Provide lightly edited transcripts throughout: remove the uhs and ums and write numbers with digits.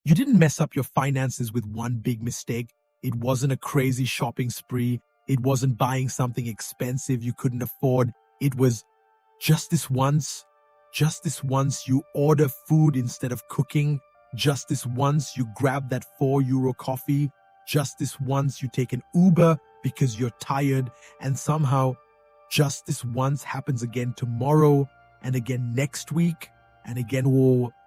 You didn't mess up your finances with one big mistake. It wasn't a crazy shopping spree. It wasn't buying something expensive you couldn't afford. It was just this once. Just this once you order food instead of cooking. Just this once you grab that €4 coffee. Just this once you take an Uber because you're tired. And somehow, just this once happens again tomorrow and again next week and again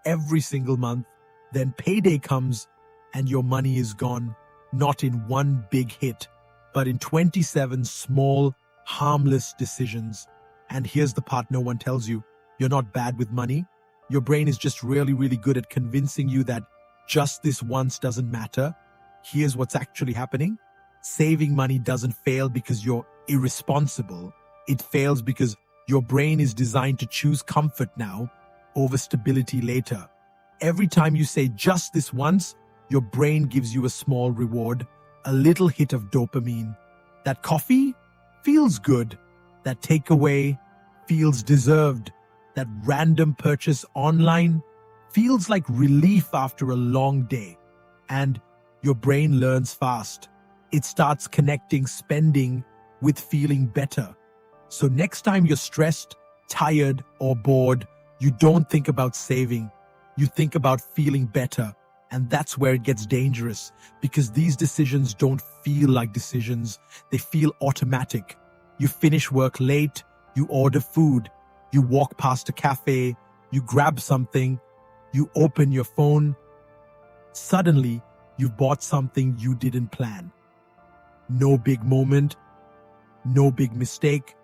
every single month. Then payday comes and your money is gone, not in one big hit, but in 27 small, harmless decisions. And here's the part no one tells you. You're not bad with money. Your brain is just really, really good at convincing you that just this once doesn't matter. Here's what's actually happening. Saving money doesn't fail because you're irresponsible. It fails because your brain is designed to choose comfort now over stability later. Every time you say just this once, your brain gives you a small reward, a little hit of dopamine. That coffee feels good. That takeaway feels deserved. That random purchase online feels like relief after a long day. And your brain learns fast. It starts connecting spending with feeling better. So next time you're stressed, tired, or bored, you don't think about saving. You think about feeling better. And that's where it gets dangerous, because these decisions don't feel like decisions. They feel automatic. You finish work late, you order food, you walk past a cafe, you grab something, you open your phone. Suddenly, you've bought something you didn't plan. No big moment, no big mistake,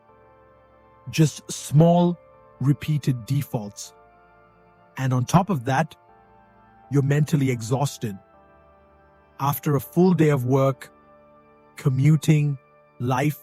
just small, repeated defaults. And on top of that, you're mentally exhausted. After a full day of work, commuting, life,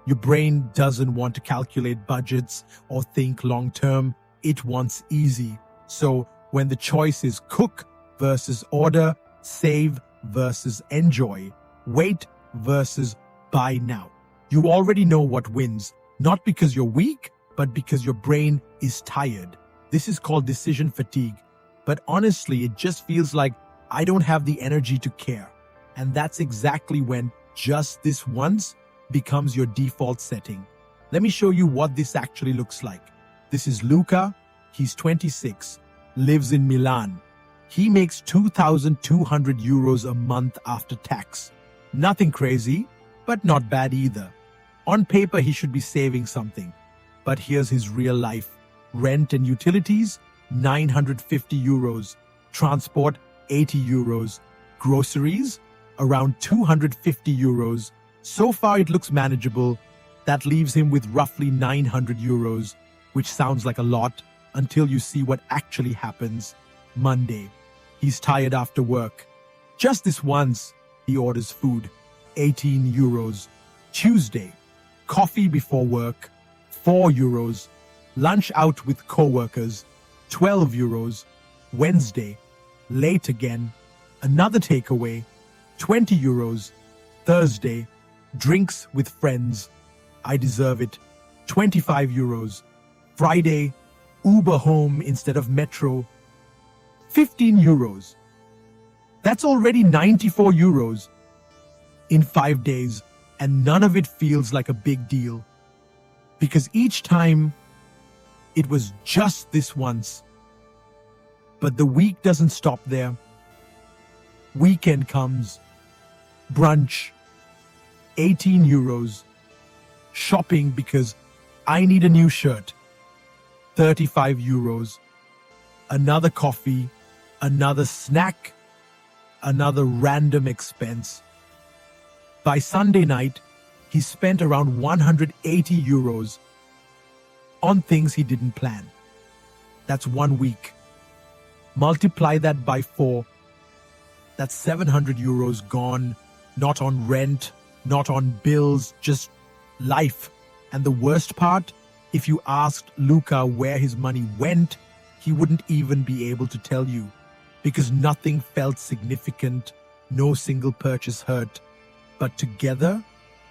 your brain doesn't want to calculate budgets or think long term. It wants easy. So when the choice is cook versus order, save versus enjoy, wait versus buy now, you already know what wins, not because you're weak, but because your brain is tired. This is called decision fatigue. But honestly, it just feels like I don't have the energy to care. And that's exactly when just this once becomes your default setting. Let me show you what this actually looks like. This is Luca. He's 26, lives in Milan. He makes €2,200 a month after tax. Nothing crazy, but not bad either. On paper, he should be saving something. But here's his real life. Rent and utilities, €950. Transport, €80. Groceries, around €250. So far, it looks manageable. That leaves him with roughly €900, which sounds like a lot until you see what actually happens. Monday, he's tired after work. Just this once, he orders food, €18. Tuesday, coffee before work, €4. Lunch out with co-workers, €12. Wednesday, late again, another takeaway, €20. Thursday, drinks with friends, I deserve it, €25. Friday, Uber home instead of metro, €15. That's already €94 in 5 days, and none of it feels like a big deal. Because each time, it was just this once. But the week doesn't stop there. Weekend comes. Brunch, €18. Shopping because I need a new shirt, €35. Another coffee, another snack, another random expense. By Sunday night, he spent around €180 on things he didn't plan. That's 1 week. Multiply that by 4. That's €700 gone, not on rent, not on bills, just life. And the worst part, if you asked Luca where his money went, he wouldn't even be able to tell you, because nothing felt significant, no single purchase hurt. But together,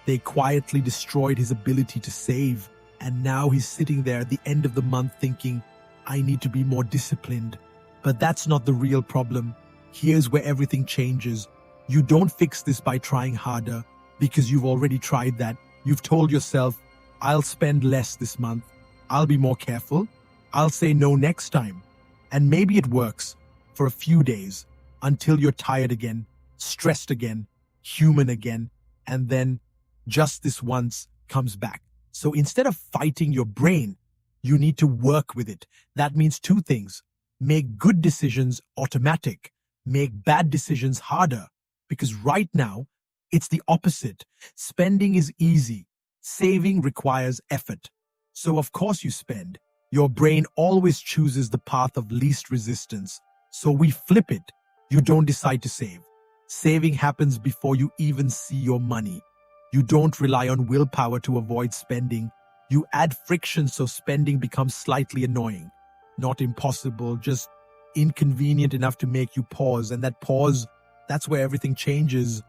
they quietly destroyed his ability to save. And now he's sitting there at the end of the month thinking, I need to be more disciplined. But that's not the real problem. Here's where everything changes. You don't fix this by trying harder, because you've already tried that. You've told yourself, I'll spend less this month. I'll be more careful. I'll say no next time. And maybe it works for a few days until you're tired again, stressed again, human again, and then just this once comes back. So instead of fighting your brain, you need to work with it. That means two things. Make good decisions automatic. Make bad decisions harder. Because right now, it's the opposite. Spending is easy. Saving requires effort. So of course you spend. Your brain always chooses the path of least resistance. So we flip it. You don't decide to save. Saving happens before you even see your money. You don't rely on willpower to avoid spending. You add friction so spending becomes slightly annoying. Not impossible, just inconvenient enough to make you pause. And that pause, that's where everything changes.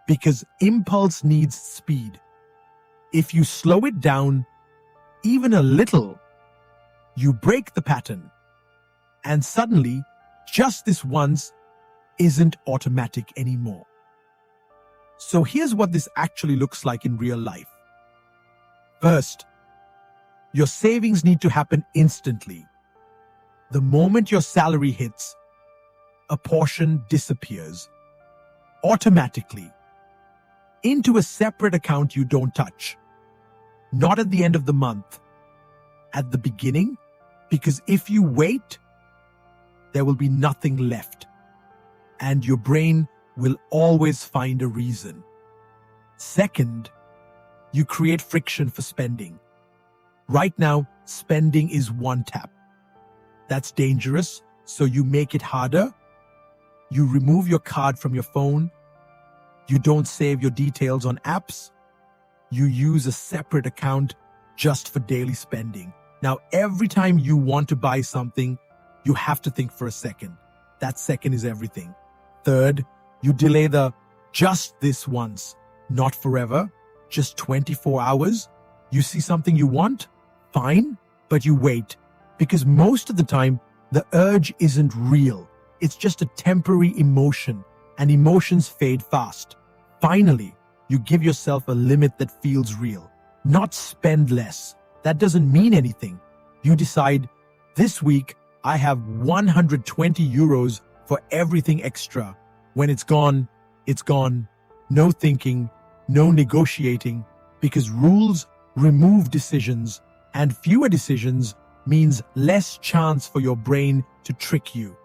Because impulse needs speed. If you slow it down even a little, you break the pattern. And suddenly, just this once isn't automatic anymore. So here's what this actually looks like in real life. First, your savings need to happen instantly. The moment your salary hits, a portion disappears automatically into a separate account you don't touch. Not at the end of the month, at the beginning, because if you wait, there will be nothing left, and your brain will always find a reason. Second, you create friction for spending. Right now, spending is one tap. That's dangerous, so you make it harder. You remove your card from your phone. You don't save your details on apps. You use a separate account just for daily spending. Now, every time you want to buy something, you have to think for a second. That second is everything. Third, you delay the just this once, not forever, just 24 hours. You see something you want? Fine, but you wait. Because most of the time, the urge isn't real. It's just a temporary emotion, and emotions fade fast. Finally, you give yourself a limit that feels real. Not spend less. That doesn't mean anything. You decide, this week, I have 120 euros for everything extra. When it's gone, it's gone. No thinking, no negotiating, because rules remove decisions, and fewer decisions means less chance for your brain to trick you.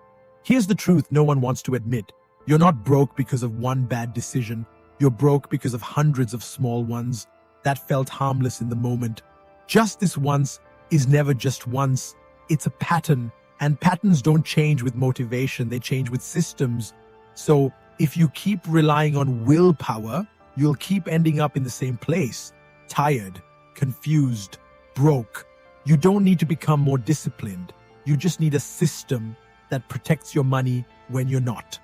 Here's the truth no one wants to admit. You're not broke because of one bad decision. You're broke because of hundreds of small ones that felt harmless in the moment. Just this once is never just once. It's a pattern, and patterns don't change with motivation. They change with systems. So if you keep relying on willpower, you'll keep ending up in the same place. Tired, confused, broke. You don't need to become more disciplined. You just need a system that protects your money when you're not.